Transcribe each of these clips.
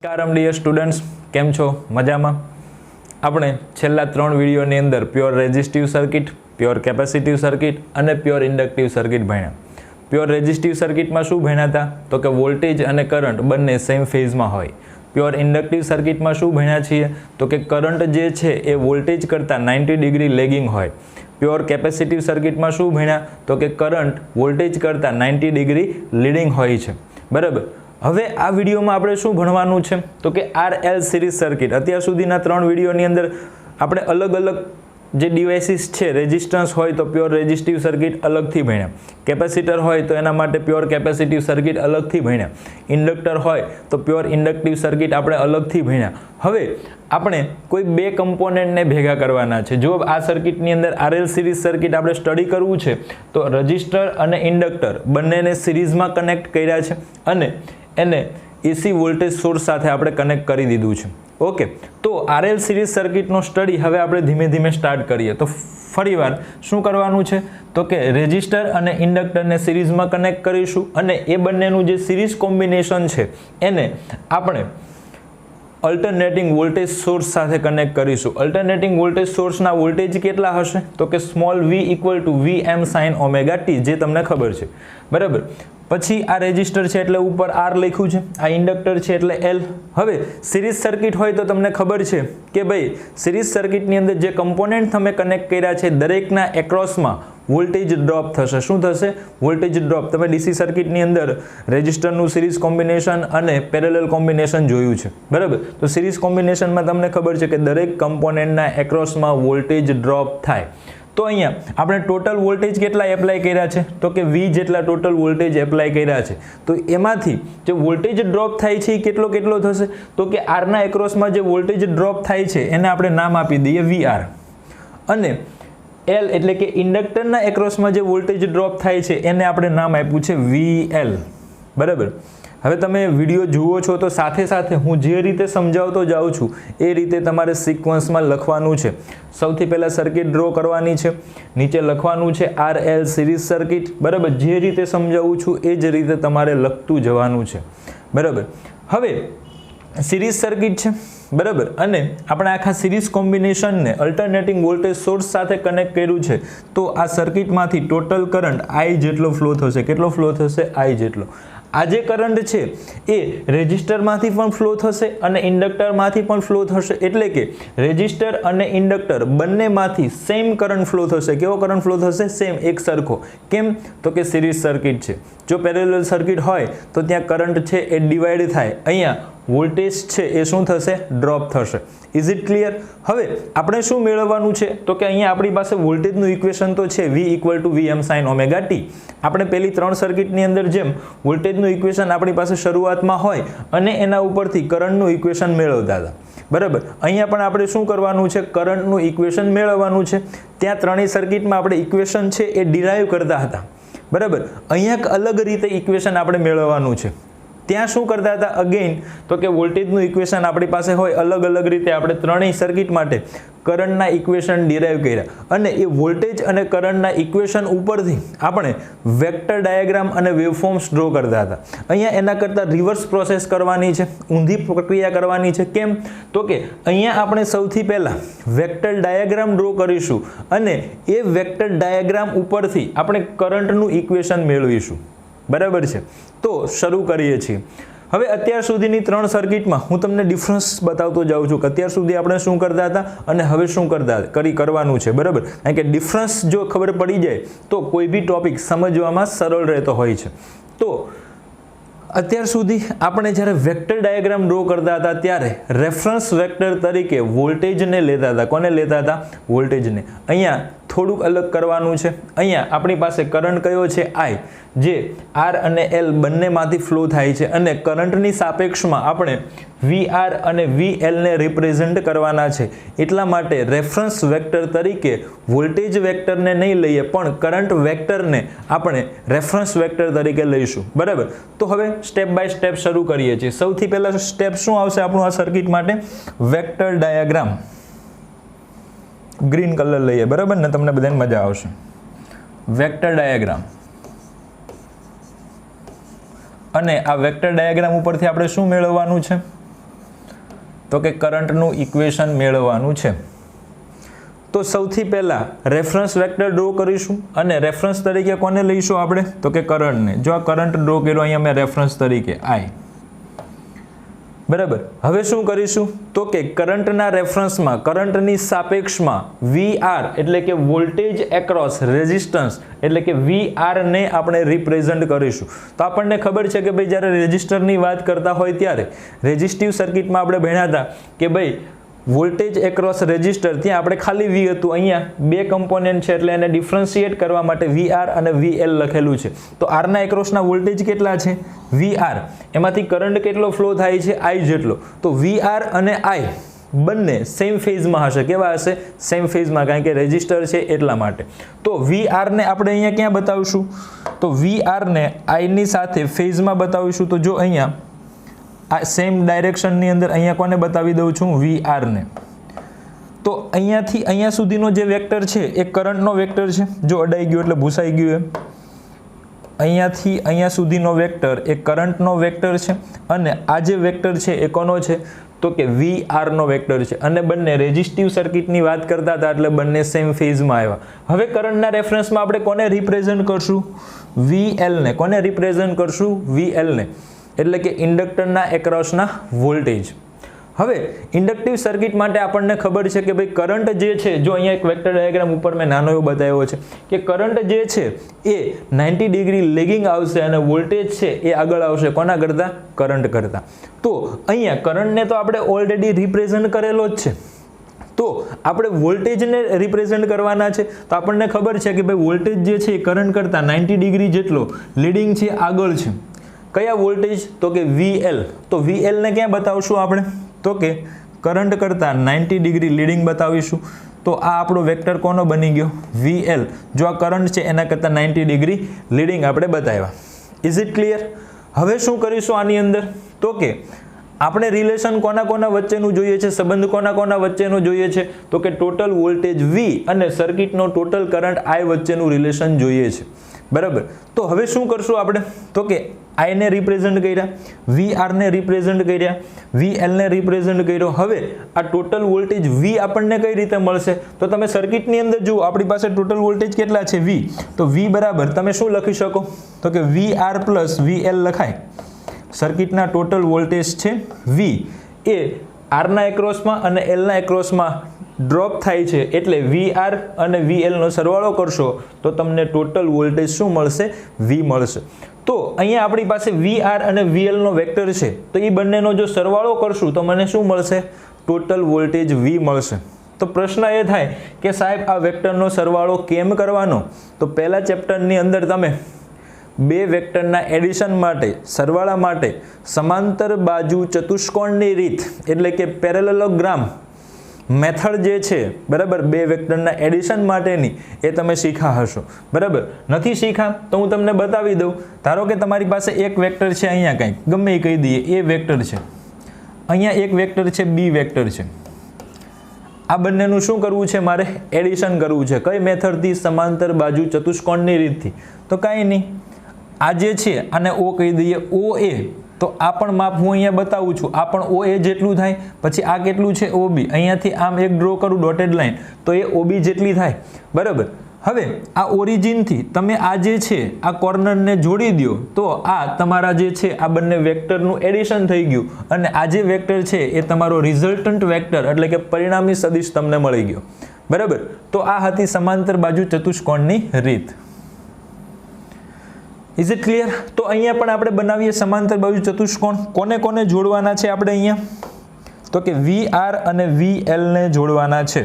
નમસ્કાર dear students, કેમ છો? મજામાં? આપણે છેલ્લા 3 વિડીયોની અંદર pure resistive circuit, pure capacitive circuit અને પ્યોર ઇન્ડક્ટિવ સર્કિટ ભણ્યા. પ્યોર રેઝિસ્ટિવ સર્કિટમાં શું ભણ્યા હતા? તો કે વોલ્ટેજ અને કરંટ બંને સેમ ફેઝમાં હોય. પ્યોર ઇન્ડક્ટિવ સર્કિટમાં શું ભણ્યા છીએ? તો કે કરંટ જે છે એ વોલ્ટેજ કરતાં 90 ડિગ્રી લેગિંગ હોય. પ્યોર કેપેસિટિવ સર્કિટમાં શું ભણ્યા? તો કે કરંટ વોલ્ટેજ કરતાં 90 ડિગ્રી લીડિંગ હોય છે. બરાબર. હવે આ વિડીયોમાં આપણે શું ભણવાનું છે? તો કે RL સિરીઝ સર્કિટ. અત્યાર સુધીના 3 વિડીયોની અંદર આપણે અલગ અલગ જે ડિવાઇસીસ છે, રેઝિસ્ટન્સ હોય તો પ્યોર રેઝિસ્ટિવ સર્કિટ અલગથી ભણ્યા, કેપેસિટર હોય તો એના માટે પ્યોર કેપેસિટિવ સર્કિટ અલગથી ભણ્યા, ઇન્ડક્ટર હોય તો પ્યોર ઇન્ડક્ટિવ સર્કિટ આપણે અલગથી ભણ્યા. હવે આપણે કોઈ બે કમ્પોનન્ટને ભેગા કરવાના છે. જો આ સર્કિટની અંદર RL સિરીઝ સર્કિટ આપણે સ્ટડી કરવું છે તો રજિસ્ટર અને ઇન્ડક્ટર બંનેને સિરીઝમાં કનેક્ટ કર્યા છે અને એને AC વોલ્ટેજ સોર્સ સાથે આપણે કનેક્ટ કરી દીધું છે. ઓકે, તો RL સિરીઝ સર્કિટનો સ્ટડી હવે આપણે ધીમે ધીમે સ્ટાર્ટ કરીએ. તો ફરીવાર શું કરવાનું છે? તો કે રેઝિસ્ટર અને ઇન્ડક્ટરને સિરીઝમાં કનેક્ટ કરીશું અને એ બંનેનું જે સિરીઝ કોમ્બિનેશન છે એને આપણે અલ્ટરનેટિંગ વોલ્ટેજ સોર્સ સાથે કનેક્ટ કરીશું. અલ્ટરનેટિંગ વોલ્ટેજ સોર્સના વોલ્ટેજ કેટલા હશે? તો કે small v equal to Vm sin omega t, જે તમને ખબર છે. બરાબર. પછી આ રેઝિસ્ટર છે એટલે ઉપર R લખ્યું છે, આ ઇન્ડક્ટર છે એટલે L. હવે સિરીઝ સર્કિટ હોય તો તમને ખબર છે કે ભાઈ સિરીઝ સર્કિટની અંદર જે કમ્પોનન્ટ તમે કનેક્ટ કર્યા છે દરેકના એક્રોસમાં વોલ્ટેજ ડ્રોપ થશે. શું થશે? Voltage drop. તમે DC સર્કિટની અંદર રેઝિસ્ટરનું સિરીઝ કોમ્બિનેશન અને પેરેલલ કોમ્બિનેશન જોયું છે. બરાબર. તો સિરીઝ કોમ્બિનેશનમાં તમને ખબર છે કે દરેક કમ્પોનન્ટના એક્રોસમાં વોલ્ટેજ ડ્રોપ થાય. તો અહીંયા આપણે ટોટલ વોલ્ટેજ કેટલા એપ્લાય કર્યા છે? તો કે V જેટલા ટોટલ વોલ્ટેજ એપ્લાય કર્યા છે. તો એમાંથી જે વોલ્ટેજ ડ્રોપ થાય છે એ કેટલો થશે? તો કે R ના એક્રોસમાં જે વોલ્ટેજ ડ્રોપ થાય છે એને આપણે નામ આપી દઈએ VR. અને L એટલે કે ઇન્ડક્ટરના એક્રોસમાં જે વોલ્ટેજ ડ્રોપ થાય છે એને આપણે નામ આપ્યું છે VL. બરાબર. હવે તમે વિડીયો જુઓ છો તો સાથે સાથે હું જે રીતે સમજાવતો જાઉં છું એ રીતે તમારે સિક્વન્સમાં લખવાનું છે. સૌથી પહેલાં સર્કિટ ડ્રો કરવાની છે, નીચે લખવાનું છે RL સિરીઝ સર્કિટ. બરાબર. જે રીતે સમજાવું છું એ જ રીતે તમારે લખતું જવાનું છે. બરાબર. હવે સિરીઝ સર્કિટ છે. બરાબર. અને આપણે આખા સિરીઝ કોમ્બિનેશનને અલ્ટરનેટિંગ વોલ્ટેજ સોર્સ સાથે કનેક્ટ કર્યું છે. તો આ સર્કિટમાંથી ટોટલ કરંટ I જેટલો ફ્લો થશે. કેટલો ફ્લો થશે? I જેટલો. આ જે કરંટ છે એ રેઝિસ્ટરમાંથી પણ ફ્લો થશે અને ઇન્ડક્ટરમાંથી પણ ફ્લો થશે. એટલે કે રેઝિસ્ટર અને ઇન્ડક્ટર બંનેમાંથી સેમ કરંટ ફ્લો થશે. કેવો કરંટ ફ્લો થશે? સેમ, એક સરખો. કેમ? તો કે સિરીઝ સર્કિટ છે. જો પેરેલલ સર્કિટ હોય તો ત્યાં કરંટ છે એ ડિવાઈડ થાય. અહીંયા વોલ્ટેજ છે એ શું થશે? ડ્રોપ થશે. Is it clear? હવે આપણે શું મેળવવાનું છે? તો કે અહીંયા આપણી પાસે વોલ્ટેજનું ઇક્વેશન તો છે V equal to Vm sin omega t. આપણે પેલી 3 સર્કિટની અંદર જેમ વોલ્ટેજનું ઇક્વેશન આપણી પાસે શરૂઆતમાં હોય અને એના ઉપરથી કરંટનું ઇક્વેશન મેળવતા હતા. બરાબર. અહીંયા પણ આપણે શું કરવાનું છે? કરંટનું ઇક્વેશન મેળવવાનું છે. ત્યાં ત્રણેય સર્કિટમાં આપણે ઇક્વેશન છે એ ડિરાઈવ કરતા હતા. બરાબર. અહીંયા અલગ રીતે ઇક્વેશન આપણે મેળવવાનું છે. ત્યાં શું કરતા હતા? અગેન તો કે વોલ્ટેજનું ઇક્વેશન આપણી પાસે હોય અલગ અલગ રીતે આપણે ત્રણેય સર્કિટ માટે કરંટના ઇક્વેશન ડિરાઈવ કર્યા અને એ વોલ્ટેજ અને કરંટના ઇક્વેશન ઉપરથી આપણે વેક્ટર ડાયાગ્રામ અને વેવફોર્મ્સ ડ્રો કરતા હતા. અહીંયા એના કરતાં રિવર્સ પ્રોસેસ કરવાની છે, ઊંધી પ્રક્રિયા કરવાની છે. કેમ? તો કે અહીંયા આપણે સૌથી પહેલાં વેક્ટર ડાયાગ્રામ ડ્રો કરીશું અને એ વેક્ટર ડાયાગ્રામ ઉપરથી આપણે કરંટનું ઇક્વેશન મેળવીશું. બરાબર છે. તો શરૂ કરીએ છીએ. હવે અત્યાર સુધીની 3 સર્કિટમાં હું તમને ડિફરન્સ બતાવતો જાઉં છું કે અત્યાર સુધી આપણે શું કરતા હતા અને હવે શું કરવાનું છે. બરાબર. કારણ કે ડિફરન્સ જો ખબર પડી જાય તો કોઈ બી ટોપિક સમજવામાં સરળ રહેતો હોય છે. તો અત્યાર સુધી આપણે જ્યારે વેક્ટર ડાયાગ્રામ ડ્રો કરતા હતા ત્યારે રેફરન્સ વેક્ટર તરીકે વોલ્ટેજને લેતા હતા. કોને લેતા હતા? વોલ્ટેજને. અહીંયા થોડુંક અલગ કરવાનું છે. અહીંયા આપણી પાસે કરંટ કયો છે? I, જે R અને L બંનેમાંથી ફ્લો થાય છે અને કરંટની સાપેક્ષમાં આપણે VR અને VL ને રિપ્રેઝેન્ટ કરવાના છે. એટલા માટે રેફરન્સ વેક્ટર તરીકે વોલ્ટેજ વેક્ટરને નહીં લઈએ પણ કરંટ વેક્ટરને આપણે રેફરન્સ વેક્ટર તરીકે લઈશું. બરાબર. તો હવે સ્ટેપ બાય સ્ટેપ શરૂ કરીએ છીએ. સૌથી પહેલા સ્ટેપ શું આવશે આપણું આ સર્કિટ માટે? Vector diagram. ગ્રીન કલર લઈએ. બરાબર ને? તમને બધાને મજા આવશે. Vector diagram. અને આ વેક્ટર ડાયાગ્રામ ઉપરથી આપણે શું મેળવવાનું છે? તો કે કરંટનું ઇક્વેશન મેળવવાનું છે. તો સૌથી પહેલા રેફરન્સ વેક્ટર ડ્રો કરીશું અને રેફરન્સ તરીકે કોને લઈશું આપણે? તો કે કરંટને. જો આ કરંટ ડ્રો કર્યો અહીંયા મેં રેફરન્સ તરીકે I. બરાબર. હવે શું કરીશું? તો કે કરંટના રેફરન્સમાં, કરંટની સાપેક્ષમાં VR એટલે કે વોલ્ટેજ એક્રોસ રેઝિસ્ટન્સ એટલે કે VR ને આપણે રિપ્રેઝન્ટ કરીશું. તો આપણને ખબર છે કે ભાઈ જ્યારે રેઝિસ્ટરની વાત કરતા હોય ત્યારે રેઝિસ્ટિવ સર્કિટમાં આપણે ભણ્યા હતા કે ભાઈ વોલ્ટેજ એક્રોસ રેઝિસ્ટર ત્યાં આપણે ખાલી V હતું, અહીંયા બે કમ્પોનન્ટ છે એટલે એને ડિફરન્શિએટ કરવા માટે VR અને VL લખેલું છે. તો R ના એક્રોસના વોલ્ટેજ કેટલા છે? VR. એમાંથી કરંટ કેટલો ફ્લો થાય છે? I જેટલો. તો VR અને I બંને સેમ ફેઝમાં હશે. કેવા હશે? સેમ ફેઝમાં, કારણ કે રેઝિસ્ટર છે એટલા માટે. તો VR ને આપણે અહીંયા ક્યાં બતાવીશું? તો VR ને I ની સાથે ફેઝમાં બતાવીશું. તો જો અહીંયા આ સેમ ડાયરેક્શનની અંદર અહીંયા કોને બતાવી દઉં છું? VR ને. તો અહીંયાથી અહીંયા સુધીનો જે વેક્ટર છે એ કરંટનો વેક્ટર છે. જો અડાઈ ગયું એટલે ભૂસાઈ ગયું એમ. અહીંયાથી અહીંયા સુધીનો વેક્ટર એ કરંટનો વેક્ટર છે અને આ જે વેક્ટર છે એ કોનો છે? તો કે VR નો વેક્ટર છે. અને બંને રેઝિસ્ટિવ સર્કિટની વાત કરતા હતા એટલે બંને સેમ ફેઝમાં આવ્યા. હવે કરંટના રેફરન્સમાં આપણે કોને રિપ્રેઝન્ટ કરશું? VL ને. કોને રિપ્રેઝન્ટ કરશું? VL ને. એટલે કે ઇન્ડક્ટરના એક્રોસના વોલ્ટેજ. હવે ઇન્ડક્ટિવ સર્કિટ માટે આપણને ખબર છે કે ભાઈ કરંટ જે છે, જો અહીંયા એક વેક્ટર ડાયાગ્રામ ઉપર મેં નાનો એવો બતાવ્યો છે કે કરંટ જે છે એ 90 ડિગ્રી લેગિંગ આવશે અને વોલ્ટેજ છે એ આગળ આવશે. કોના કરતાં? કરંટ કરતાં. તો અહીંયા કરંટને તો આપણે ઓલરેડી રિપ્રેઝન્ટ કરેલો જ છે. તો આપણે વોલ્ટેજને રિપ્રેઝન્ટ કરવાના છે. તો આપણને ખબર છે કે ભાઈ વોલ્ટેજ જે છે એ કરંટ કરતાં 90 ડિગ્રી જેટલો લીડિંગ છે, આગળ છે. કયા વોલ્ટેજ? તો કે VL. તો VL ને ક્યાં બતાવશું આપણે? તો કે કરંટ કરતાં 90 ડિગ્રી લીડિંગ બતાવીશું. તો આ આપણો વેક્ટર કોનો બની ગયો? VL. જો આ કરંટ છે એના કરતાં 90 ડિગ્રી લીડિંગ આપણે બતાવ્યા. Is it clear? હવે શું કરીશું આની અંદર? તો કે આપણે રિલેશન કોના કોના વચ્ચેનું જોઈએ છે? સંબંધ કોના કોના વચ્ચેનો જોઈએ છે? તો કે ટોટલ વોલ્ટેજ V અને સર્કિટનો ટોટલ કરંટ I વચ્ચેનું રિલેશન જોઈએ છે. બરાબર. તો હવે શું કરશું આપણે? તો કે I ને રિપ્રેઝન્ટ કર્યા, VR ને રિપ્રેઝન્ટ કર્યા, VL ને રિપ્રેઝન્ટ કર્યો. હવે આ ટોટલ વોલ્ટેજ V આપણને કઈ રીતે મળશે? તો તમે સર્કિટની અંદર જુઓ, આપણી પાસે ટોટલ વોલ્ટેજ કેટલા છે? V. તો V બરાબર તમે શું લખી શકો? તો કે VR પ્લસ VL લખાય. સર્કિટના ટોટલ વોલ્ટેજ છે V એ R ના એક્રોસમાં અને L ના એક્રોસમાં ડ્રોપ થાય છે એટલે VR અને VL નો સરવાળો કરશો તો તમને ટોટલ વોલ્ટેજ શું મળશે? V મળશે. તો અહીંયા આપણી પાસે VR અને VL નો વેક્ટર છે. તો એ બંનેનો જો સરવાળો કરશું તો મને શું મળશે? ટોટલ વોલ્ટેજ V મળશે. તો પ્રશ્ન એ થાય કે સાહેબ આ વેક્ટરનો સરવાળો કેમ કરવાનો? તો પહેલા ચેપ્ટરની અંદર તમે બે વેક્ટરના એડિશન માટે, સરવાળા માટે સમાંતર બાજુ ચતુષ્કોણની રીત એટલે કે પેરેલલોગ્રામ મેથડ જે છે, બરાબર, બે વેક્ટરના એડિશન માટેની એ તમે શીખા હશો. બરાબર. નથી શીખા તો હું તમને બતાવી દઉં. ધારો કે તમારી પાસે એક વેક્ટર છે, અહીંયા કંઈક ગમે એ કહી દઈએ, એ વેક્ટર છે. અહીંયા એક વેક્ટર છે, B વેક્ટર છે. આ બંનેનું શું કરવું છે? મારે એડિશન કરવું છે. કઈ મેથડથી? સમાંતર બાજુ ચતુષ્કોણની રીતથી. તો કાંઈ નહીં, આ જે છે આને O કહી દઈએ, OA. તો આ પણ માપ હું અહીંયા બતાવું છું. આ પણ OA જેટલું થાય. પછી આ કેટલું છે? OB. અહીંયાથી આમ એક ડ્રો કરું ડોટેડ લાઈન તો એ OB જેટલી થાય. બરાબર. હવે આ ઓરિજિનથી તમે આ જે છે આ કોર્નરને જોડી દો તો આ તમારા જે છે આ બંને વેક્ટરનું એડિશન થઈ ગયું અને આ જે વેક્ટર છે એ તમારો રિઝલ્ટન્ટ વેક્ટર એટલે કે પરિણામી સદિશ તમને મળી ગયો. બરાબર. તો આ હતી સમાંતર બાજુ ચતુષ્કોણની રીત. Is it clear? તો અહીંયા પણ આપણે બનાવીએ સમાંતર બાજુ ચતુષ્કોણ. કોને કોને જોડવાના છે આપણે અહીંયા? તો કે VR અને VL ને જોડવાના છે.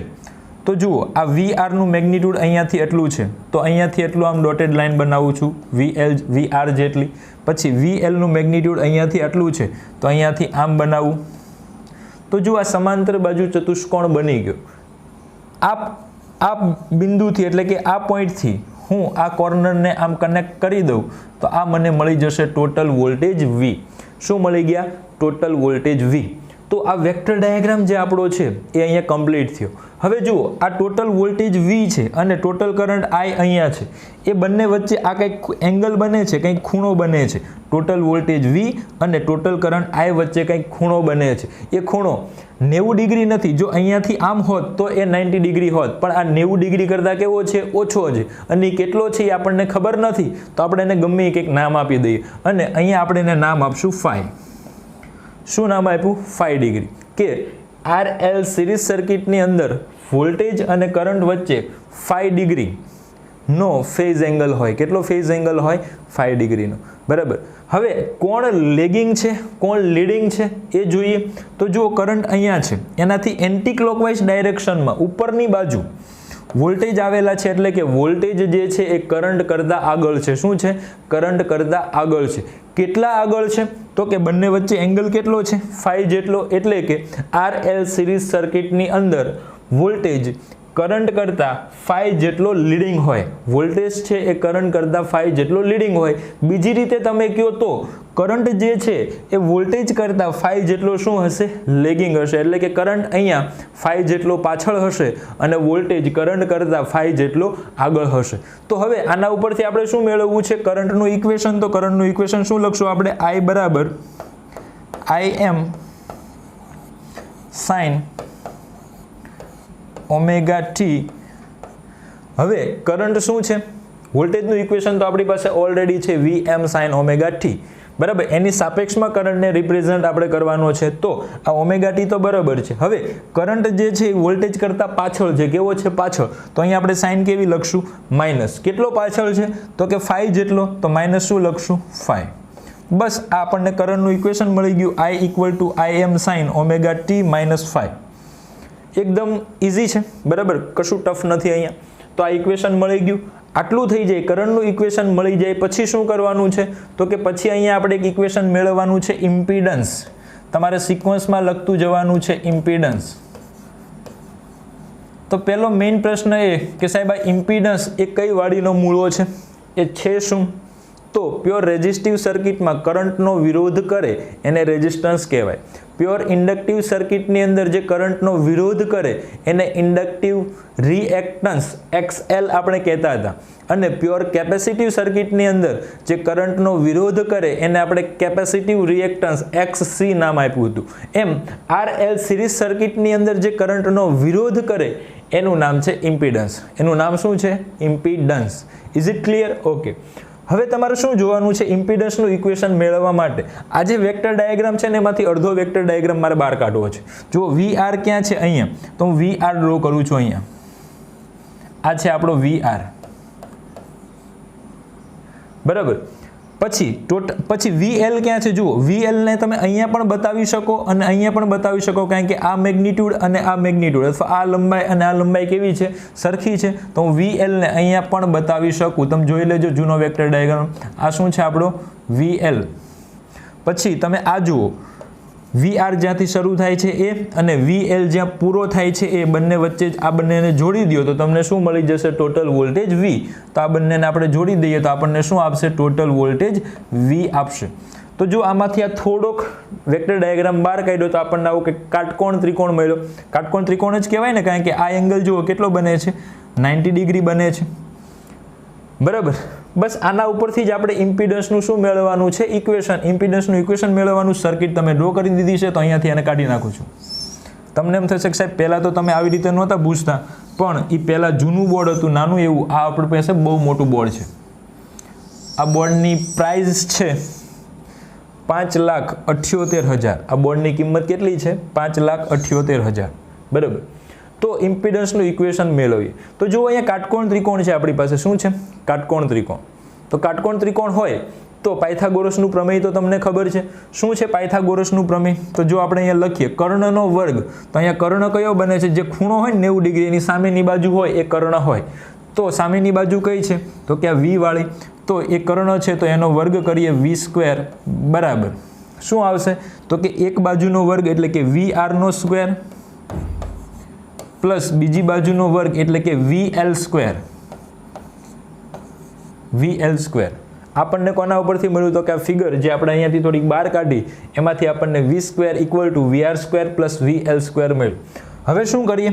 તો જુઓ, આ VR નું મેગ્નિટ્યુડ અહીંયાથી એટલું છે તો અહીંયાથી એટલું આમ ડોટેડ લાઈન બનાવું છું VR જેટલી. પછી VL નું મેગ્નિટ્યુડ અહીંયાથી આટલું છે તો અહીંયાથી આમ બનાવું. તો જુઓ, આ સમાંતર બાજુ ચતુષ્કોણ બની ગયો. આ બિંદુથી એટલે કે આ પોઈન્ટથી હું આ કોર્નરને આમ કનેક્ટ કરી દઉં તો આ મને મળી જશે ટોટલ વોલ્ટેજ V. શું મળી ગયા? Total voltage V. તો આ વેક્ટર ડાયાગ્રામ જે આપણો છે એ અહીંયા કમ્પ્લીટ થયો. હવે જુઓ આ ટોટલ વોલ્ટેજ V છે અને ટોટલ કરંટ I અહીંયા છે. એ બંને વચ્ચે આ કંઈક એંગલ બને છે, કંઈક ખૂણો બને છે. ટોટલ વોલ્ટેજ V અને ટોટલ કરંટ I વચ્ચે કંઈક ખૂણો બને છે. એ ખૂણો 90 ડિગ્રી નથી. જો અહીંયાથી આમ હોત તો એ 90 ડિગ્રી હોત, પણ આ 90 ડિગ્રી કરતાં કેવો છે? ઓછો છે. અને કેટલો છે એ આપણને ખબર નથી, તો આપણે એને ગમે કંઈક નામ આપી દઈએ અને અહીંયા આપણે એને નામ આપશું φ. શું નામ આપ્યું? 5 ડિગ્રી. કે RL સિરીઝ સર્કિટની અંદર વોલ્ટેજ અને કરંટ વચ્ચે 5 ડિગ્રી નો ફેઝ એંગલ હોય. કેટલો ફેઝ એંગલ હોય? 5 ડિગ્રીનો. બરાબર. હવે કોણ લેગિંગ છે, કોણ લીડિંગ છે એ જોઈએ. તો જુઓ કરંટ અહીંયા છે, એનાથી એન્ટી ક્લોકવાઇઝ ડાયરેક્શનમાં ઉપરની બાજુ વોલ્ટેજ આવેલા છે, એટલે કે વોલ્ટેજ જે છે એ કરંટ કરતાં આગળ છે. શું છે? કરંટ કરતાં આગળ છે. કેટલા આગળ છે? તો કે બંને વચ્ચે એંગલ કેટલો છે? 5 જેટલો. એટલે કે RL સિરીઝ સર્કિટની અંદર વોલ્ટેજ કરંટ કરતાં 5 જેટલો લીડિંગ હોય. વોલ્ટેજ છે એ કરંટ કરતાં 5 જેટલો લીડિંગ હોય. બીજી રીતે તમે કહો તો કરંટ જે છે એ વોલ્ટેજ કરતાં 5 જેટલો શું હશે? લેગિંગ હશે. એટલે કે કરંટ અહીંયા 5 જેટલો પાછળ હશે અને વોલ્ટેજ કરંટ કરતાં 5 જેટલો આગળ હશે. તો હવે આના ઉપરથી આપણે શું મેળવવું છે? કરંટનું ઇક્વેશન. તો કરંટનું ઇક્વેશન શું લખશું આપણે? I બરાબર Im sin ઓમેગા ટી. હવે કરંટ શું છે? વોલ્ટેજનું ઇક્વેશન તો આપણી પાસે ઓલરેડી છે, Vm sin ઓમેગા ટી. બરાબર. એની સાપેક્ષમાં કરંટને રિપ્રેઝન્ટ આપણે કરવાનો છે. તો આ ઓમેગા ટી તો બરાબર છે. હવે કરંટ જે છે એ વોલ્ટેજ કરતાં પાછળ છે. કેવો છે? પાછળ. તો અહીંયા આપણે સાઇન કેવી લખશું? માઇનસ. કેટલો પાછળ છે? તો કે 5 જેટલો. તો માઇનસ શું લખશું? 5. બસ આ આપણને કરંટનું ઇક્વેશન મળી ગયું. I equal to Im sin omega T minus 5. એકદમ ઇઝી છે. બરાબર. કશું ટફ નથી અહીંયા. તો આ ઇક્વેશન મળી ગયું. આટલું થઈ જાય, કરંટનું ઇક્વેશન મળી જાય પછી શું કરવાનું છે? તો કે પછી અહીંયા આપણે એક ઇક્વેશન મેળવવાનું છે, ઇમ્પિડન્સ. તમારે સિક્વન્સમાં લખતું જવાનું છે ઇમ્પિડન્સ. તો પહેલો મેઇન પ્રશ્ન એ કે સાહેબ આ ઇમ્પિડન્સ એ કઈ વાળીનો મૂળો છે? એ છે શું? તો પ્યોર રેઝિસ્ટિવ સર્કિટમાં કરંટનો વિરોધ કરે એને રેઝિસ્ટન્સ કહેવાય. પ્યોર ઇન્ડક્ટિવ સર્કિટની અંદર જે કરંટનો વિરોધ કરે એને ઇન્ડક્ટિવ રિએક્ટન્સ XL આપણે કહેતા હતા. અને પ્યોર કેપેસિટિવ સર્કિટની અંદર જે કરંટનો વિરોધ કરે એને આપણે કેપેસિટિવ રિએક્ટન્સ XC નામ આપ્યું હતું. એમ RL સિરીઝ સર્કિટની અંદર જે કરંટનો વિરોધ કરે એનું નામ છે ઇમ્પિડન્સ. એનું નામ શું છે? Impedance. Is it clear? Okay. હવે તમારે શું જોવાનું છે? ઇમ્પિડન્સનું ઇક્વેશન મેળવવા માટે આ જે વેક્ટર ડાયાગ્રામ છે ને એમાંથી અડધો વેક્ટર ડાયાગ્રામ મારે બહાર કાઢવો છે. જો VR ક્યાં છે? અહીંયા. તો હું VR ડ્રો કરું છું. અહીંયા આ છે આપણો VR. બરાબર. પછી VL ક્યાં છે? જુઓ VL ને તમે અહીંયા પણ બતાવી શકો અને અહીંયા પણ બતાવી શકો, કારણ કે આ મેગ્નિટ્યુડ અને આ મેગ્નિટ્યુડ અથવા આ લંબાઈ અને આ લંબાઈ કેવી છે? સરખી છે. તો હું VL ને અહીંયા પણ બતાવી શકું. તમે જોઈ લેજો જૂનો વેક્ટર ડાયાગ્રામ. આ શું છે આપણો? VL. પછી તમે આ જુઓ, VR જ્યાંથી શરૂ થાય છે એ અને VL જ્યાં પૂરો થાય છે એ બંને વચ્ચે આ બંનેને જોડી દો તો તમને શું મળી જશે? Total voltage V. તો આ બંનેને આપણે જોડી દઈએ તો આપણને શું આપશે? ટોટલ વોલ્ટેજ V આપશે. તો જો આમાંથી આ થોડોક વેક્ટર ડાયાગ્રામ બહાર કાઢ્યો તો આપણને આવું કે કાટકોણ ત્રિકોણ મળ્યો. કાટકોણ ત્રિકોણ જ કહેવાય ને, કારણ કે આ એંગલ જુઓ કેટલો બને છે? 90 ડિગ્રી બને છે. બરાબર. બસ આના ઉપરથી જ આપણે ઇમ્પિડન્સનું શું મેળવવાનું છે? ઇક્વેશન. ઇમ્પિડન્સનું ઇક્વેશન મેળવવાનું. સર્કિટ તમે ડ્રો કરી દીધી છે તો અહીંયાથી એને કાઢી નાખું છું. તમને એમ થશે કે સાહેબ પહેલાં તો તમે આવી રીતે નહોતા પૂછતા, પણ એ પહેલાં જૂનું બોર્ડ હતું, નાનું એવું. આ આપણી પાસે બહુ મોટું બોર્ડ છે. આ બોર્ડની પ્રાઇસ છે 5,78,000. આ બોર્ડની કિંમત કેટલી છે? 5,78,000. બરાબર. તો ઇમ્પિડન્સનું ઇક્વેશન મેળવીએ તો જો અહીંયા કાટકોણ ત્રિકોણ છે આપણી પાસે. શું છે? કાટકોણ ત્રિકોણ. તો કાટકોણ ત્રિકોણ હોય તો પાયથાગોરસનું પ્રમેય તો તમને ખબર છે. શું છે પાયથાગોરસનું પ્રમેય? તો જો આપણે અહીંયા લખીએ કર્ણનો વર્ગ, તો અહીંયા કર્ણ કયો બને છે? જે ખૂણો હોય ને 90 ડિગ્રી એની સામેની બાજુ હોય એ કર્ણ હોય. તો સામેની બાજુ કઈ છે? તો કે આ V વાળી. તો એ કર્ણ છે તો એનો વર્ગ કરીએ V² બરાબર શું આવશે? તો કે એક બાજુનો વર્ગ એટલે કે VR² પ્લસ બીજી બાજુનો વર્ગ એટલે કે VL². આપણને કોના ઉપરથી મળ્યું? તો કે આ ફિગર જે આપણે અહીંયાથી થોડીક બહાર કાઢી એમાંથી આપણને v² = vr² + vl² મળ્યું. હવે શું કરીએ?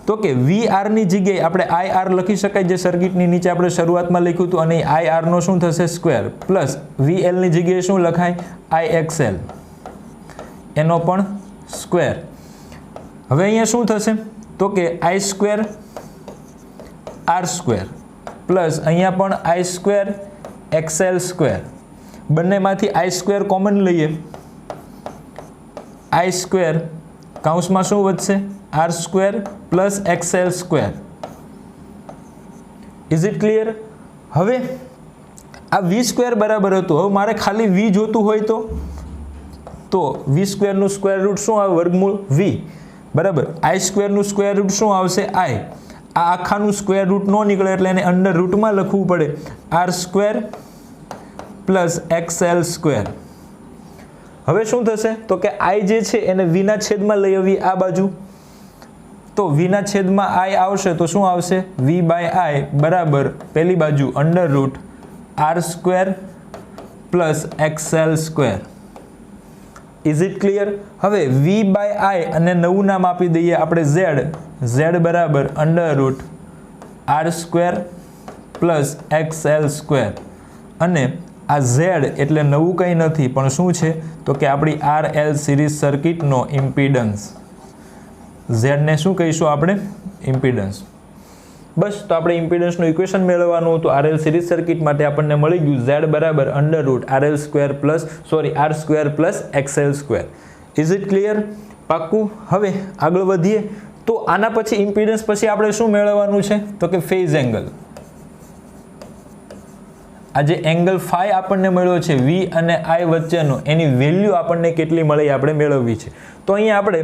તો કે VR ની જગ્યાએ આપણે IR લખી શકાય, જે સર્કિટની નીચે આપણે શરૂઆતમાં લખ્યું હતું, અને IR નો શું થશે? સ્ક્વેર, પ્લસ VL ની જગ્યાએ શું લખાય? IXL, એનો પણ સ્ક્વેર. હવે અહીંયા શું થશે? તો કે I² R² પ્લસ અહીંયા પણ I² XL². બંનેમાંથી I² કોમન લઈએ, I² કૌંસમાં શું વધશે? R² plus XL². Is it clear? હવે આ v² બરાબર હતું. હવે મારે ખાલી v જોતું હોય તો v² નું સ્ક્વેર રૂટ શું આવે? વર્ગમૂળ v, બરાબર. I² નું સ્ક્વેર રૂટ શું આવશે? I. આ આખાનું સ્ક્વેર રૂટ નો નીકળે એટલે એને અંડર રૂટમાં લખવું પડે, R² પ્લસ XL². હવે શું થશે? તો કે I જે છે એને v ના છેદમાં લઈ આવી આ બાજુ, તો v ના છેદમાં I આવશે તો શું આવશે? v/I બરાબર પહેલી બાજુ under route R² plus XL². Is it clear? હવે v/I અને નવું નામ આપી દઈએ આપણે z બરાબર under route R² plus XL². અને આ z એટલે નવું કંઈ નથી પણ શું છે? તો કે આપણી RL સિરીઝ સર્કિટનો ઇમ્પિડન્સ. z ને શું કહીશું આપણે? ઇમ્પિડન્સ. બસ, તો આપણે ઇમ્પિડન્સનું ઇક્વેશન મેળવવાનું હતું RL સિરીઝ સર્કિટ માટે. આપણને મળી ગયું z બરાબર under route R² plus XL². Is it clear? પાક્કું? હવે આગળ વધીએ તો આના પછી ઇમ્પિડન્સ પછી આપણે શું મેળવવાનું છે? તો કે ફેઝ એંગલ. આ જે એંગલ ફાઈ આપણને મળ્યો છે v અને I વચ્ચેનો, એની વેલ્યુ આપણને કેટલી મળી આપણે મેળવવી છે. તો અહીંયા આપણે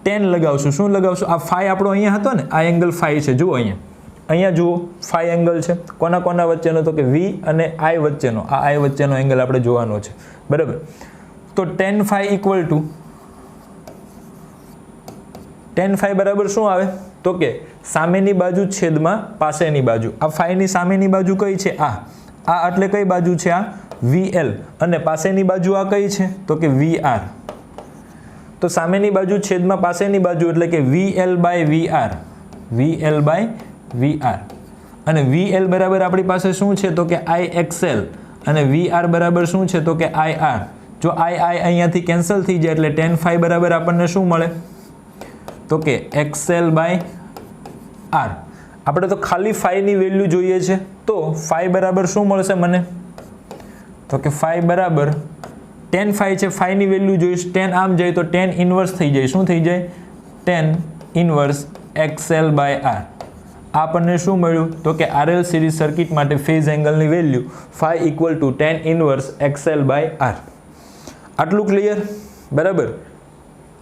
tan લગાવશું. શું લગાવશું? આ ફાઈ આપણો અહીંયા હતો ને, આ એંગલ ફાઈ છે. જુઓ અહીંયા જુઓ ફાઈ એંગલ છે. કોના વચ્ચેનો? તો કે v અને I વચ્ચેનો. આ I વચ્ચેનો એંગલ આપણે જોવાનો છે, બરાબર. તો tan phi બરાબર શું આવે? તો કે સામેની બાજુ છેદમાં પાસેની બાજુ. આ ફાઈની સામેની બાજુ કઈ છે? આ એટલે કઈ બાજુ છે? આ VL. અને પાસેની બાજુ આ કઈ છે? તો કે VR. તો સામેની બાજુ છેદમાં પાસેની બાજુ એટલે કે VL/VR. અને VL બરાબર આપણી પાસે શું છે? તો કે IXL. અને VR બરાબર શું છે? તો કે IR. જો I અહીંયાથી કેન્સલ થઈ જાય એટલે tan phi બરાબર આપણને શું મળે? તો કે XL/R. આપણે તો ખાલી phi ની વેલ્યુ જોઈએ છે, તો phi બરાબર શું મળશે મને? તો કે phi બરાબર tan phi છે, phi ની વેલ્યુ જોઈશ, tan આમ જાય તો tan ઇન્વર્સ થઈ જાય. શું થઈ જાય? tan inverse XL/R. આપણને શું મળ્યું? તો કે RL સિરીઝ સર્કિટ માટે ફેઝ એંગલની value phi = tan inverse XL/R. આટલું ક્લિયર? બરાબર.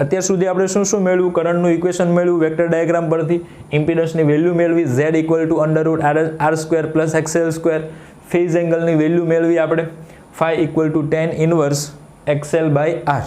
અત્યાર સુધી આપણે શું મેળવ્યું? કરંટનું ઇક્વેશન મેળવ્યું વેક્ટર ડાયાગ્રામ પરથી, ઇમ્પિડન્સની વેલ્યુ મેળવી z = √R² plus XL². Phase એંગલની વેલ્યુ મેળવી આપણે phi = tan ઇન્વર્સ XL/R.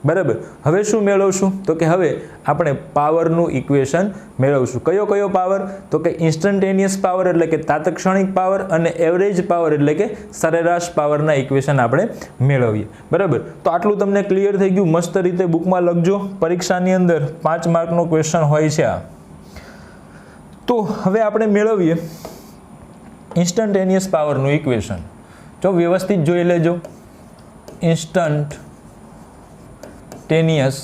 બરાબર. હવે શું મેળવશું? તો કે હવે આપણે પાવરનું ઇક્વેશન મેળવશું. કયો પાવર? તો કે ઇન્સ્ટન્ટેનિયસ પાવર એટલે કે તાત્ક્ષણિક પાવર, અને એવરેજ પાવર એટલે કે સરેરાશ પાવરના ઇક્વેશન આપણે મેળવીએ. બરાબર. તો આટલું તમને ક્લિયર થઈ ગયું? મસ્ત રીતે બુકમાં લખજો. પરીક્ષાની અંદર 5 માર્કનો ક્વેશ્ચન હોય છે આ. તો હવે આપણે મેળવીએ ઇન્સ્ટન્ટેનિયસ પાવરનું ઇક્વેશન. જો વ્યવસ્થિત જોઈ લેજો. Instantaneous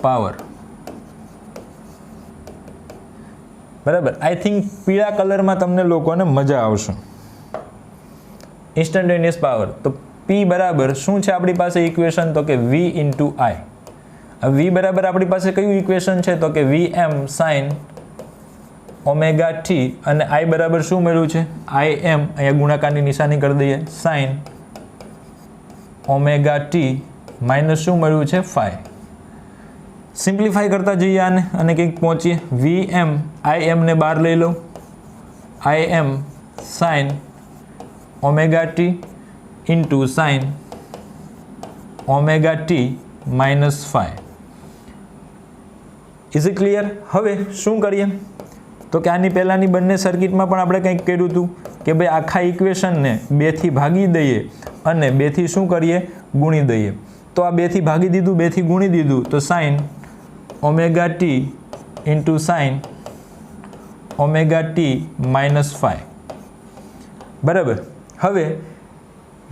power. બરાબર. આઈ થિંક પીળા કલરમાં તમને લોકોને મજા આવશે. Instantaneous power. તો P બરાબર શું છે આપણી પાસે ઇક્વેશન? તો કે V × I. V બરાબર આપણી પાસે કયું ઇક્વેશન છે? તો કે Vm sin ωt. અને I બરાબર શું મળ્યું છે? Im, અહીંયા ગુણાકારની નિશાની કરી દઈએ, sin ωt માઇનસ શું મળ્યું છે? phi. સિમ્પ્લિફાઈ કરતા જઈએ આને અને કંઈક પહોંચીએ. Vm, Im ને બહાર લઈ લો, Im sin ωt into sin ωt minus phi. Is it clear? હવે શું કરીએ? તો કે આની પહેલાંની બંને સર્કિટમાં પણ આપણે કંઈક કર્યું હતું કે ભાઈ આખા ઇક્વેશનને 2થી ભાગી દઈએ અને 2થી શું કરીએ, ગુણી દઈએ. તો આ 2થી ભાગી દીધું, 2થી ગુણી દીધું, તો sine omega T into sine omega T -5. બરાબર. હવે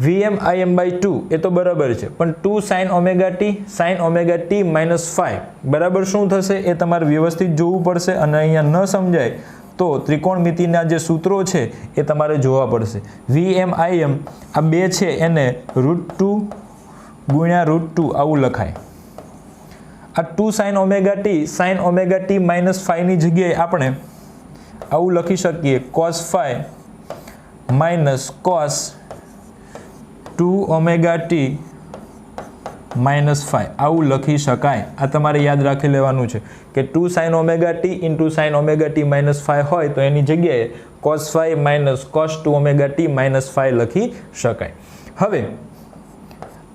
Vm/2 એ તો બરાબર છે, પણ 2 sin ઓમેગા t -5 બરાબર શું થશે એ તમારે વ્યવસ્થિત જોવું પડશે. અને અહીંયા ન સમજાય તો ત્રિકોણમિતિના જે સૂત્રો છે એ તમારે જોવા પડશે. Vm Im આ બે છે એને √2 ગુણ્યા √2 આવું લખાય. આ 2 sin ઓમેગા t -5 ની જગ્યાએ આપણે આવું લખી શકીએ cos phi cos 2 omega t -5 આવું લખી શકાય. આ તમારે યાદ રાખી લેવાનું છે કે 2 sin omega t into sin omega t -5 હોય તો એની જગ્યાએ cos phi cos 2 omega t -5 લખી શકાય. હવે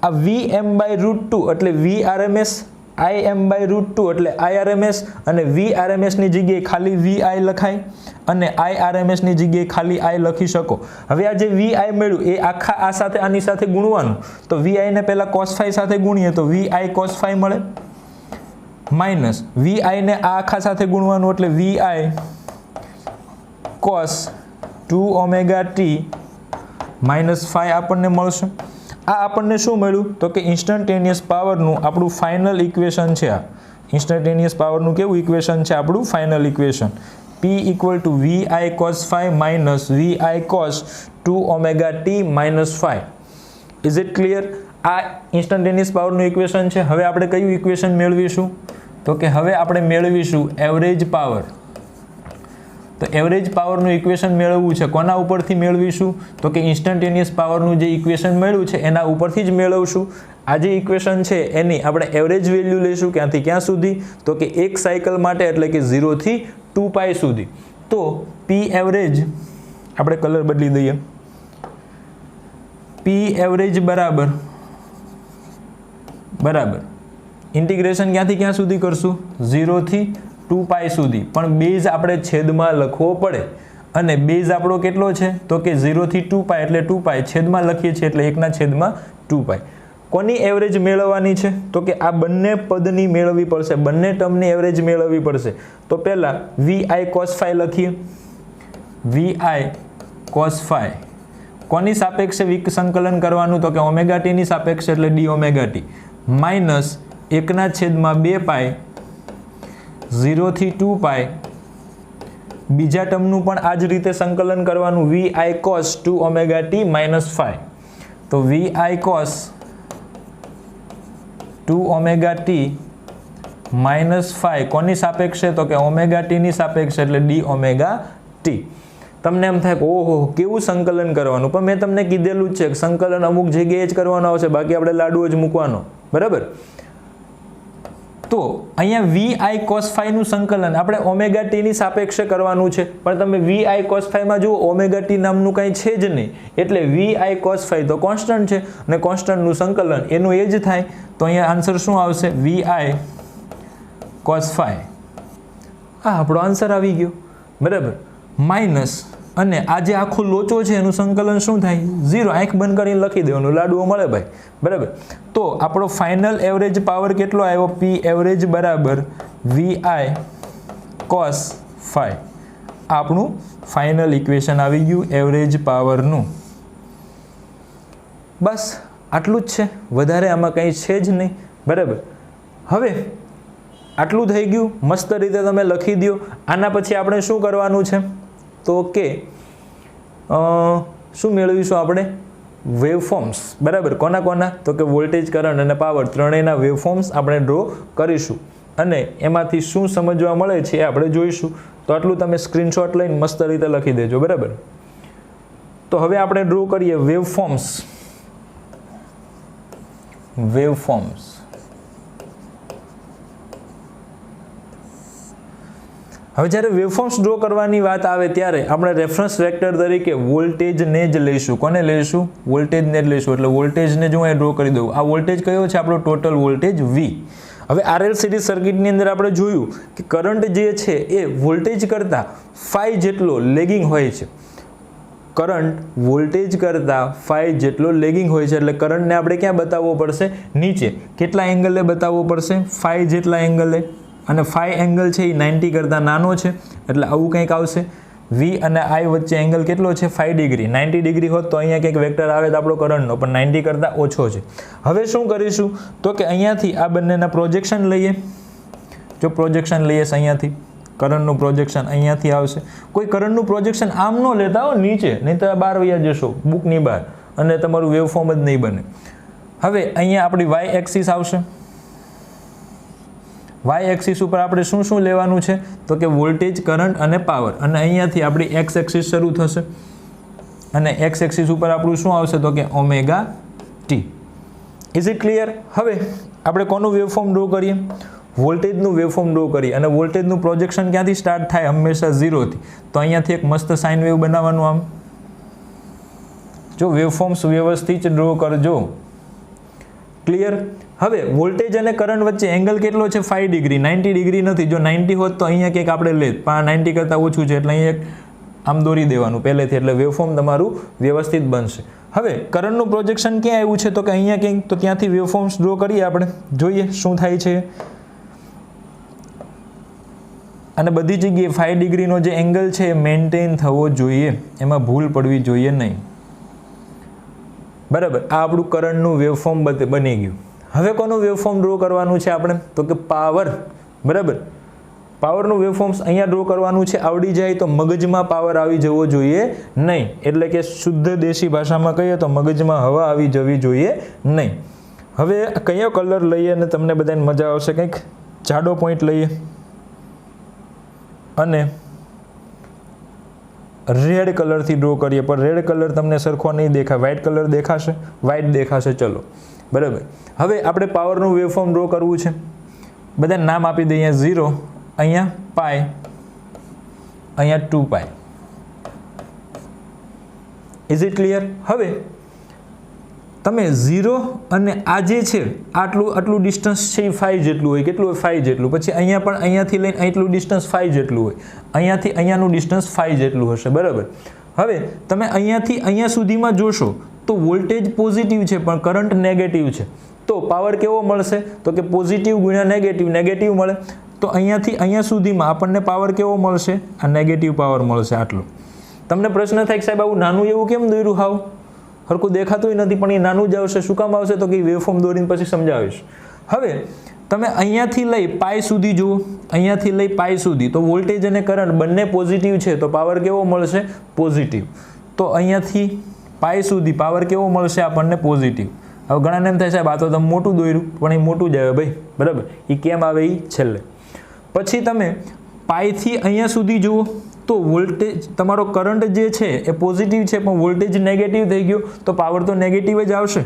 આ Vm/√2 એટલે Vrms, Im/√2 એટલે Irms, અને Vrms ની જગ્યાએ ખાલી Vi લખાય અને Irms ની જગ્યાએ ખાલી I લખી શકો. હવે આ જે Vi મળ્યું એ આખા આ સાથે આની સાથે ગુણવાનું, તો Vi ને પહેલા cos phi સાથે ગુણીએ તો Vi cos phi મળે, માઇનસ Vi ને આ આખા સાથે ગુણવાનું એટલે Vi cos 2 ઓમેગા t -5 આપણને મળશે. આ આપણને શું મળ્યું તો કે ઇન્સ્ટન્ટેનિયસ પાવરનું આપણું ફાઇનલ ઇક્વેશન છે. આ ઇન્સ્ટન્ટેનિયસ પાવરનું કેવું ઇક્વેશન છે? આપણું final equation. P = Vi cos phi Vi cos 2 omega t -5. Is it clear? આ ઇન્સ્ટન્ટેનિયસ પાવરનું ઇક્વેશન છે. હવે આપણે કયું ઇક્વેશન મેળવીશું તો કે હવે આપણે મેળવીશું એવરેજ પાવર. તો એવરેજ પાવરનું ઇક્વેશન મેળવવું છે. કોના ઉપરથી મેળવીશું તો કે ઇન્સ્ટન્ટેનિયસ પાવરનું જે ઇક્વેશન મળ્યું છે એના ઉપરથી જ મેળવશું. આ જે ઇક્વેશન છે એની આપણે એવરેજ વેલ્યુ લઈશું. ક્યાંથી ક્યાં સુધી તો કે એક સાયકલ માટે એટલે કે 0 થી 2π સુધી. તો P એવરેજ આપણે કલર બદલી દઈએ. P એવરેજ બરાબર ઇન્ટિગ્રેશન ક્યાંથી ક્યાં સુધી કરશું 0 થી 2π સુધી. પણ બેઝ આપણે છેદમાં લખવો પડે અને બેઝ આપણો કેટલો છે તો કે 0 થી 2π એટલે 2π છેદમાં લખીએ છીએ એટલે 1/2π. કોની એવરેજ મેળવવાની છે તો કે આ બંને પદની મેળવવી પડશે, બંને ટર્મની એવરેજ મેળવવી પડશે. તો પહેલા Vi cos phi લખીએ. Vi cos phi કોની સાપેક્ષે વિસંકલન કરવાનું તો કે ઓમેગા t ની સાપેક્ષે એટલે d ઓમેગા t માઇનસ 1/2π 0 થી 2π. બીજા ટર્મનું પણ આ જ રીતે સંકલન કરવાનું Vi cos 2 ઓમેગા t -5. તો Vi cos 2 ઓમેગા t -5 કોની સાપેક્ષે તો કે ઓમેગા t ની સાપેક્ષે એટલે d ઓમેગા t. તમને એમ થાય કે ઓહો કેવું સંકલન કરવાનું, પણ મેં તમને કીધેલું જ છે કે સંકલન અમુક જગ્યાએ જ કરવાનો આવશે, બાકી આપણે લાડવો જ મૂકવાનો. બરાબર. તો અહીંયા Vi cos phi નું સંકલન આપણે ઓમેગા t ની સાપેક્ષે કરવાનું છે, પણ તમે Vi cos phi માં જુઓ ઓમેગા t નામનું કંઈ છે જ નહીં, એટલે Vi cos phi તો કોન્સ્ટન્ટ છે અને કોન્સ્ટન્ટનું સંકલન એનું એ જ થાય. તો અહીંયા આન્સર શું આવશે? Vi cos phi. આ આપણો આન્સર આવી ગયો. બરાબર. માઇનસ અને આ જે આખો લોચો છે એનું સંકલન શું થાય? 0. આંખ બંધ કરીને લખી દેવાનું, લાડવો મળે ભાઈ. બરાબર. તો આપણો ફાઇનલ એવરેજ પાવર કેટલો આવ્યો? P એવરેજ બરાબર Vi cos phi. આપણું ફાઇનલ ઇક્વેશન આવી ગયું એવરેજ પાવરનું. બસ આટલું જ છે, વધારે આમાં કંઈ છે જ નહીં. બરાબર. હવે આટલું થઈ ગયું, મસ્ત રીતે તમે લખી દો. આના પછી આપણે શું કરવાનું છે તો કે શું મેળવીશું આપણે? વેવફોર્મ્સ. બરાબર. કોના તો કે વોલ્ટેજ, કરંટ અને પાવર ત્રણેયના વેવફોર્મ્સ આપણે ડ્રો કરીશું અને એમાંથી શું સમજવા મળે છે એ આપણે જોઈશું. તો આટલું તમે સ્ક્રીનશોટ લઈને મસ્ત રીતે લખી દેજો. બરાબર. તો હવે આપણે ડ્રો કરીએ વેવફોર્મ્સ. હવે જ્યારે વેવફોર્મ્સ ડ્રો કરવાની વાત આવે ત્યારે આપણે રેફરન્સ વેક્ટર તરીકે વોલ્ટેજને જ લઈશું. કોને લઈશું? વોલ્ટેજને જ લઈશું. એટલે વોલ્ટેજને જો હું ડ્રો કરી દઉં, આ વોલ્ટેજ કયો છે? આપણો ટોટલ વોલ્ટેજ V. હવે RL સિરીઝ સર્કિટની અંદર આપણે જોયું કે કરંટ જે છે એ વોલ્ટેજ કરતાં ફાઈ જેટલો લેગિંગ હોય છે. કરંટ વોલ્ટેજ કરતાં ફાઈ જેટલો લેગિંગ હોય છે એટલે કરંટને આપણે ક્યાં બતાવવો પડશે? નીચે. કેટલા એંગલે બતાવવો પડશે? ફાઈ જેટલા એંગલે. અને ફાઈ એંગલ છે એ 90 કરતાં નાનો છે એટલે આવું કંઈક આવશે. V અને I વચ્ચે એંગલ કેટલો છે? 5 ડિગ્રી. 90 ડિગ્રી હોત તો અહીંયા કંઈક વેક્ટર આવે તો આપણો કરંટનો, પણ 90 કરતાં ઓછો છે. હવે શું કરીશું તો કે અહીંયાથી આ બંનેના પ્રોજેક્શન લઈએ. જો પ્રોજેક્શન લઈએ અહીંયાથી, કરંટનું પ્રોજેક્શન અહીંયાથી આવશે. કોઈ કરંટનું પ્રોજેક્શન આમ ન લેતા હો નીચે, નહીં તો બહાર વયા જશો બુકની બહાર અને તમારું વેવફોર્મ જ નહીં બને. હવે અહીંયા આપણી Y એક્સિસ આવશે. Y એક્સિસ ઉપર આપણે શું શું લેવાનું છે તો કે વોલ્ટેજ, કરંટ અને પાવર. અને અહીંયાથી આપણી X એક્સિસ શરૂ થશે અને X એક્સિસ ઉપર આપણું શું આવશે તો કે omega T. Is it clear? હવે આપણે કોનું વેવફોર્મ ડ્રો કરીએ? વોલ્ટેજનું વેવફોર્મ ડ્રો કરીએ. અને વોલ્ટેજનું પ્રોજેક્શન ક્યાંથી સ્ટાર્ટ થાય? હંમેશા 0થી. તો અહીંયાથી એક મસ્ત સાઇન વેવ બનાવવાનું. આમ જો વેવફોર્મ્સ વ્યવસ્થિત ડ્રો કરજો. ક્લિયર? હવે વોલ્ટેજ અને કરંટ વચ્ચે એંગલ કેટલો છે? 5 ડિગ્રી. 90 ડિગ્રી નથી. જો 90 હોત તો અહીંયા કંઈક આપણે લેત, પણ 90 કરતાં ઓછું છે એટલે અહીંયા આમ દોરી દેવાનું પહેલેથી, એટલે વેવફોર્મ તમારું વ્યવસ્થિત બનશે. હવે કરંટનું પ્રોજેક્શન ક્યાં આવ્યું છે તો કે અહીંયા કંઈક, તો ત્યાંથી વેવફોર્મ્સ ડ્રો કરીએ આપણે, જોઈએ શું થાય છે. અને બધી જગ્યાએ 5 ડિગ્રીનો જે એંગલ છે એ મેન્ટેન થવો જોઈએ, એમાં ભૂલ પડવી જોઈએ નહીં. બરાબર? આ આપણું કરંટનું વેવફોર્મ બની ગયું. હવે કોનું વેવફોર્મ ડ્રો કરવાનું છે આપણે તો કે પાવર. બરાબર? પાવરનું વેવફોર્મ્સ અહીંયા ડ્રો કરવાનું છે. આવડી જાય તો મગજમાં પાવર આવી જવો જોઈએ નહીં. એટલે કે શુદ્ધ દેશી ભાષામાં કહીએ તો મગજમાં હવા આવી જવી જોઈએ નહીં. હવે કયો કલર લઈએ અને તમને બધાને મજા આવશે? કંઈક જાડો પોઈન્ટ લઈએ અને રેડ કલરથી ડ્રો કરીએ. પણ રેડ કલર તમને સરખો નહીં દેખાય, વ્હાઇટ કલર દેખાશે, વ્હાઇટ દેખાશે. ચલો બરાબર. હવે આપણે પાવરનું વેવફોર્મ ડ્રો કરવું છે. બધા નામ આપી દઈએ. 0, અહીંયા પાઈ, અહીંયા 2 પાઈ. Is it clear? હવે તમે 0 અને આ જે છે આટલું ડિસ્ટન્સ છે એ 5 જેટલું હોય. કેટલું હોય? 5 જેટલું. પછી અહીંયા પણ અહીંયાથી લઈને એટલું ડિસ્ટન્સ 5 જેટલું હોય. અહીંયાથી અહીંયાનું ડિસ્ટન્સ 5 જેટલું હશે. બરાબર? હવે તમે અહીંયાથી અહીંયા સુધીમાં જોશો તો વોલ્ટેજ પોઝિટિવ છે પણ કરંટ નેગેટિવ છે. તો પાવર કેવો મળશે તો કે પોઝિટિવ ગુણ્યા નેગેટિવ, નેગેટિવ મળે. તો અહીંયાથી અહીંયા સુધીમાં આપણને પાવર કેવો મળશે? આ નેગેટિવ પાવર મળશે. આટલો. તમને પ્રશ્ન થાય કે સાહેબ આવું નાનું એવું કેમ દોર્યું? હાવ હરખું દેખાતું નથી, પણ એ નાનું જ આવશે. શું કામ આવશે તો કે વેવફોર્મ દોરીને પછી સમજાવીશ. હવે તમે અહીંયાથી લઈ પાઈ સુધી જુઓ, અહીંયાથી લઈ પાઈ સુધી તો વોલ્ટેજ અને કરંટ બંને પોઝિટિવ છે તો પાવર કેવો મળશે? પોઝિટિવ. તો અહીંયાથી પાઈ સુધી પાવર કેવો મળશે આપણને? પોઝિટિવ. હવે ઘણાને એમ થાય સાહેબ આ તો તમે મોટું દોર્યું, પણ એ મોટું જ આવે ભાઈ. બરાબર? એ કેમ આવે એ છેલ્લે. પછી તમે પાઈથી અહીંયા સુધી જુઓ તો વોલ્ટેજ, તમારો કરંટ જે છે એ પોઝિટિવ છે પણ વોલ્ટેજ નેગેટિવ થઈ ગયો તો પાવર તો નેગેટિવ જ આવશે.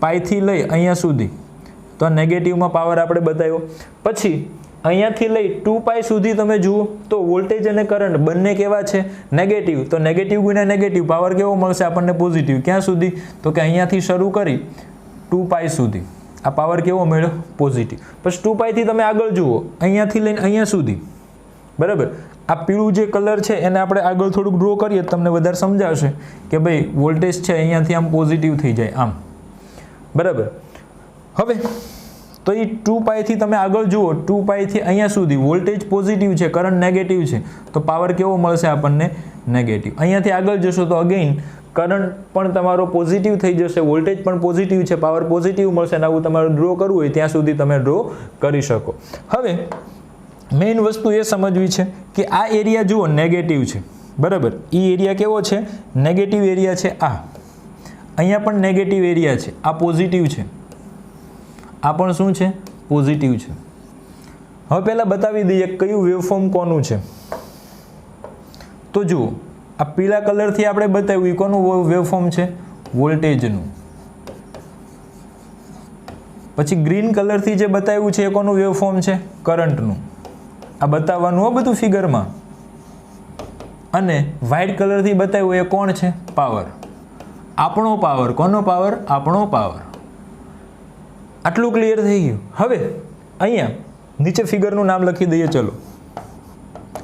પાઈથી લઈ અહીંયા સુધી તો નેગેટિવમાં પાવર આપણે બતાવ્યો. પછી અહીંયાથી લઈ 2 પાઈ સુધી તમે જુઓ તો વોલ્ટેજ અને કરંટ બંને કેવા છે? નેગેટિવ. તો નેગેટિવ ગુણ્યા નેગેટિવ પાવર કેવો મળશે આપણને? પોઝિટિવ. ક્યાં સુધી તો કે અહીંયાથી શરૂ કરી 2 પાઈ સુધી આ પાવર કેવો મળ્યો? પોઝિટિવ. પછી 2 પાઈથી તમે આગળ જુઓ, અહીંયાથી લઈને અહીંયા સુધી. બરાબર? આ પીળું જે કલર છે એને આપણે આગળ થોડુંક ડ્રો કરીએ તમને વધારે સમજાવશે કે ભાઈ વોલ્ટેજ છે અહીંયાથી આમ પોઝિટિવ થઈ જાય આમ. બરાબર? હવે તો એ 2 પાઈથી તમે આગળ જુઓ, 2 પાઈથી અહીંયા સુધી વોલ્ટેજ પોઝિટિવ છે, કરંટ નેગેટિવ છે તો પાવર કેવો મળશે આપણને? નેગેટિવ. અહીંયાથી આગળ જશો તો અગેઇન કરંટ પણ તમારો પોઝિટિવ થઈ જશે, વોલ્ટેજ પણ પોઝિટિવ છે, પાવર પોઝિટિવ મળશે. અને આવું તમારે ડ્રો કરવું હોય ત્યાં સુધી તમે ડ્રો કરી શકો. હવે મેઇન વસ્તુ એ સમજવી છે કે આ એરિયા જુઓ નેગેટિવ છે. બરાબર? એ એરિયા કેવો છે? નેગેટિવ એરિયા છે. આ અહીંયા પણ નેગેટિવ એરિયા છે, આ પોઝિટિવ છે. આ પણ શું છે? પોઝિટિવ છે. હવે પહેલાં બતાવી દઈએ કયું વેવફોર્મ કોનું છે. તો જુઓ આ પીળા કલરથી આપણે બતાવ્યું એ કોનું વેવફોર્મ છે? વોલ્ટેજનું. પછી ગ્રીન કલરથી જે બતાવ્યું છે એ કોનું વેવફોર્મ છે? કરંટનું. આ બતાવવાનું હો બધું ફિગરમાં. અને વ્હાઇટ કલરથી બતાવ્યું એ કોણ છે? પાવર. આપણો પાવર. કોનો પાવર? આપણો પાવર. આટલું ક્લિયર થઈ ગયું. હવે અહીંયા નીચે ફિગરનું નામ લખી દઈએ ચલો.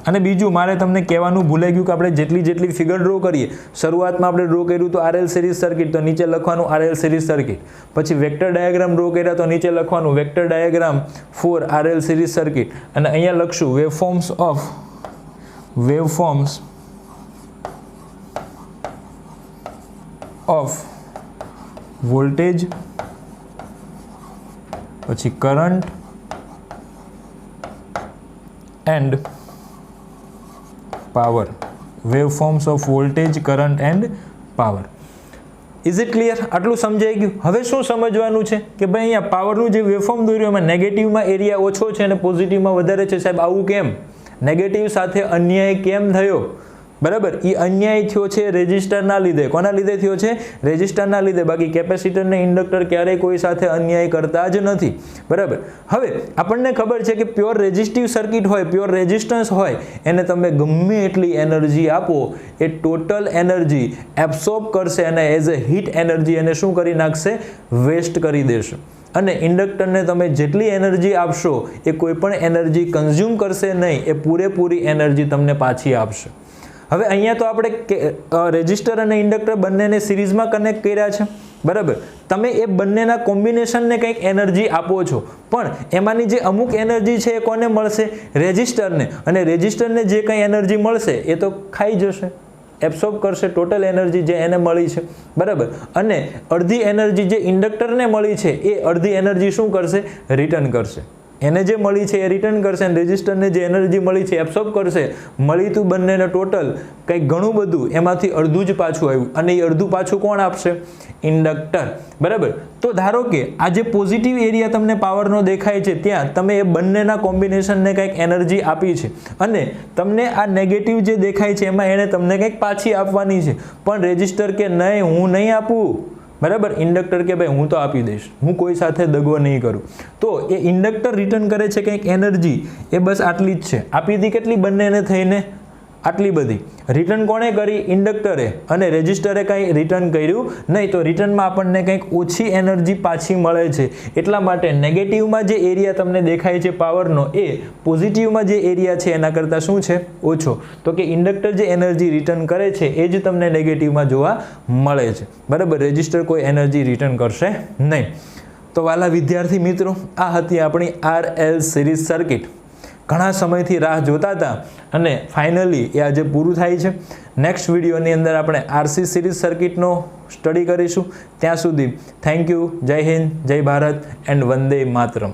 અને બીજું મારે તમને કહેવાનું ભૂલાઈ ગયું કે આપણે જેટલી ફિગર ડ્રો કરીએ, શરૂઆતમાં આપણે ડ્રો કર્યું તો RL સિરીઝ સર્કિટ, તો નીચે લખવાનું RL સિરીઝ સર્કિટ. પછી વેક્ટર ડાયાગ્રામ ડ્રો કર્યા તો નીચે લખવાનું vector diagram for RL series circuit. અને અહીંયા લખશું વેવફોર્મ્સ ઓફ વોલ્ટેજ, પછી current and power. Waveforms of voltage, current and power. Is it clear? આટલું સમજાઈ ગયું? હવે શું સમજવાનું છે કે ભાઈ અહીંયા પાવરનું જે વેવફોર્મ દોર્યું એમાં નેગેટિવમાં એરિયા ઓછો છે અને પોઝિટિવમાં વધારે છે. સાહેબ આવું કેમ? નેગેટિવ સાથે અન્યાય કેમ થયો? બરાબર, એ અન્યાય થયો છે રેઝિસ્ટરના લીધે. કોના લીધે થયો છે? રેઝિસ્ટરના લીધે. બાકી કેપેસિટર ને ઇન્ડક્ટર ક્યારેય કોઈ સાથે અન્યાય કરતા જ નથી. બરાબર. હવે આપણને ખબર છે કે પ્યોર રેઝિસ્ટિવ સર્કિટ હોય, પ્યોર રેઝિસ્ટન્સ હોય, એને તમે ગમે એટલી એનર્જી આપો, એ ટોટલ એનર્જી એબ્સોર્બ કરશે અને એઝ અ હીટ એનર્જી એને શું કરી નાખશે? વેસ્ટ કરી દેશે. અને ઇન્ડક્ટરને તમે જેટલી એનર્જી આપશો એ કોઈ પણ એનર્જી કન્ઝ્યુમ કરશે નહીં, એ પૂરેપૂરી એનર્જી તમને પાછી આપશે. હવે અહીંયા તો આપણે રેઝિસ્ટર અને ઇન્ડક્ટર બંનેને સિરીઝમાં કનેક્ટ કર્યા છે. બરાબર. તમે એ બંનેના કોમ્બિનેશનને કંઈક એનર્જી આપો છો, પણ એમાંની જે અમુક એનર્જી છે એ કોને મળશે? રેઝિસ્ટરને. અને રેઝિસ્ટરને જે કંઈ એનર્જી મળશે એ તો ખાઈ જશે, એબ્સોર્બ કરશે ટોટલ એનર્જી જે એને મળી છે. બરાબર. અને અડધી એનર્જી જે ઇન્ડક્ટરને મળી છે એ અડધી એનર્જી શું કરશે? રિટર્ન કરશે. એને જે મળી છે એ રિટર્ન કરશે અને રેઝિસ્ટરને જે એનર્જી મળી છે એબ્સોર્બ કરશે. મળી તું બંનેને ટોટલ કંઈક ઘણું બધું, એમાંથી અડધું જ પાછું આવ્યું. અને એ અડધું પાછું કોણ આપશે? ઇન્ડક્ટર. બરાબર. તો ધારો કે આ જે પોઝિટિવ એરિયા તમને પાવરનો દેખાય છે ત્યાં તમે એ બંનેના કોમ્બિનેશનને કંઈક એનર્જી આપી છે, અને તમને આ નેગેટિવ જે દેખાય છે એમાં એને તમને કંઈક પાછી આપવાની છે. પણ રેઝિસ્ટર કે નહીં, હું નહીં આપું. બરાબર. ઇન્ડક્ટર કે ભાઈ હું તો આપી દઈશ, હું કોઈ સાથે દગો નહીં કરું. તો એ ઇન્ડક્ટર રિટર્ન કરે છે કંઈક એનર્જી, એ બસ આટલી જ છે. આપી હતી કેટલી બંનેને થઈને? આટલી બધી. રિટર્ન કોણે કરી? ઇન્ડક્ટરે. અને રેઝિસ્ટરે કંઈ રિટર્ન કર્યું નહીં. તો રિટર્નમાં આપણને કંઈક ઓછી એનર્જી પાછી મળે છે. એટલા માટે નેગેટિવમાં જે એરિયા તમને દેખાય છે પાવરનો, એ પોઝિટિવમાં જે એરિયા છે એના કરતાં શું છે? ઓછો. તો કે ઇન્ડક્ટર જે એનર્જી રિટર્ન કરે છે એ જ તમને નેગેટિવમાં જોવા મળે છે. બરાબર. રેઝિસ્ટર કોઈ એનર્જી રિટર્ન કરશે નહીં. તો વાલા વિદ્યાર્થી મિત્રો, આ હતી આપણી RL સિરીઝ સર્કિટ. ઘણા સમયથી રાહ જોતા હતા અને ફાઇનલી એ આજે પૂરું થાય છે. નેક્સ્ટ વિડીયોની અંદર આપણે RC સિરીઝ સર્કિટનો સ્ટડી કરીશું. ત્યાં સુધી થેન્ક યુ. જય હિન્દ, જય ભારત એન્ડ વંદે માતરમ.